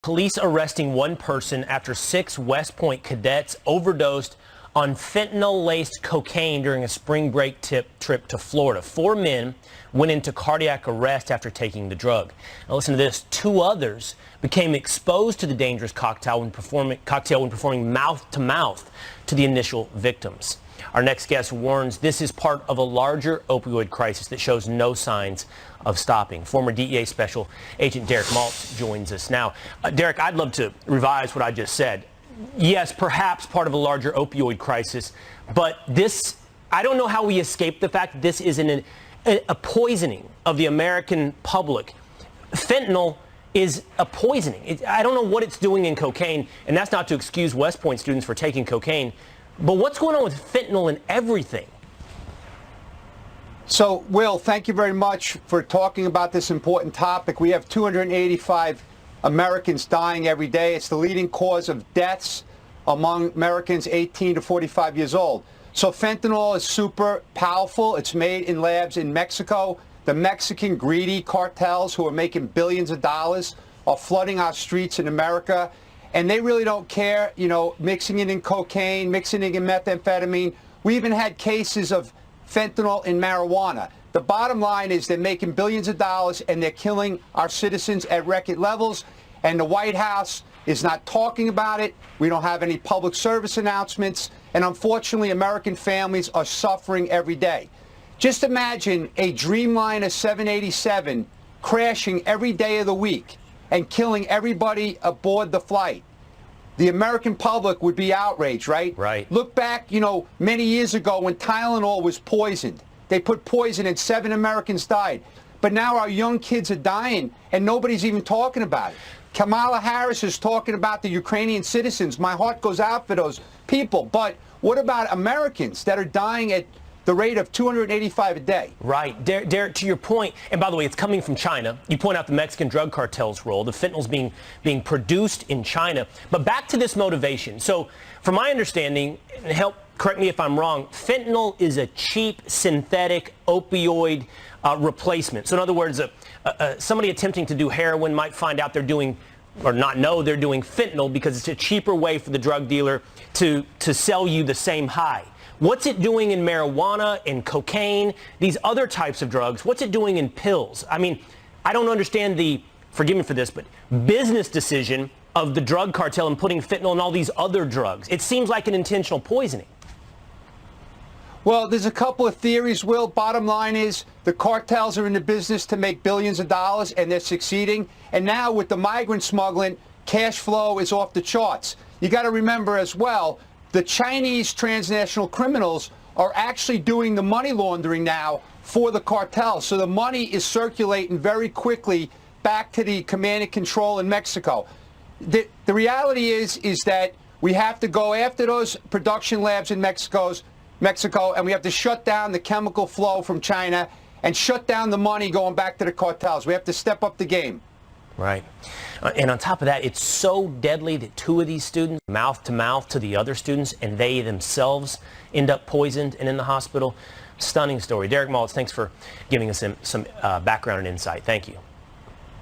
Police arresting one person after 6 West Point cadets overdosed on fentanyl-laced cocaine during a spring break trip to Florida. 4 men went into cardiac arrest after taking the drug. Now listen to this. 2 others became exposed to the dangerous cocktail when performing mouth-to-mouth to the initial victims. Our next guest warns this is part of a larger opioid crisis that shows no signs of stopping. Former DEA Special Agent Derek Maltz joins us now. Derek, I'd love to revise what I just said. Yes, perhaps part of a larger opioid crisis, but this, I don't know how we escape the fact that this is a poisoning of the American public. Fentanyl is a poisoning. I don't know what it's doing in cocaine, and that's not to excuse West Point students for taking cocaine, but what's going on with fentanyl in everything? So, Will, thank you very much for talking about this important topic. We have 285 Americans dying every day. It's the leading cause of deaths among Americans 18 to 45 years old. So fentanyl is super powerful. It's made in labs in Mexico. The Mexican greedy cartels who are making billions of dollars are flooding our streets in America. And they really don't care, you know, mixing it in cocaine, mixing it in methamphetamine. We even had cases of fentanyl in marijuana. The bottom line is they're making billions of dollars and they're killing our citizens at record levels. And the White House is not talking about it. We don't have any public service announcements. And unfortunately, American families are suffering every day. Just imagine a Dreamliner 787 crashing every day of the week and killing everybody aboard the flight. The American public would be outraged, right? Right. Look back, you know, many years ago when Tylenol was poisoned. They put poison and 7 Americans died. But now our young kids are dying and nobody's even talking about it. Kamala Harris is talking about the Ukrainian citizens. My heart goes out for those people. But what about Americans that are dying at the rate of 285 a day? Right. Derek, to your point, and by the way, it's coming from China. You point out the Mexican drug cartel's role. The fentanyl's being produced in China. But back to this motivation. So from my understanding, and correct me if I'm wrong, fentanyl is a cheap synthetic opioid replacement. So in other words, somebody attempting to do heroin might find out they're doing, or not know they're doing fentanyl because it's a cheaper way for the drug dealer to sell you the same high. What's it doing in marijuana, in cocaine, these other types of drugs? What's it doing in pills? I mean, I don't understand the, forgive me for this, but business decision of the drug cartel and putting fentanyl in all these other drugs. It seems like an intentional poisoning. Well, there's a couple of theories, Will. Bottom line is the cartels are in the business to make billions of dollars, and they're succeeding. And now with the migrant smuggling, cash flow is off the charts. You got to remember as well, the Chinese transnational criminals are actually doing the money laundering now for the cartels. So the money is circulating very quickly back to the command and control in Mexico. The reality is that we have to go after those production labs in Mexico, and we have to shut down the chemical flow from China and shut down the money going back to the cartels. We have to step up the game. Right. And on top of that, it's so deadly that 2 of these students mouth to mouth to the other students, and they themselves end up poisoned and in the hospital. Stunning story. Derek Maltz, thanks for giving us some background and insight. Thank you.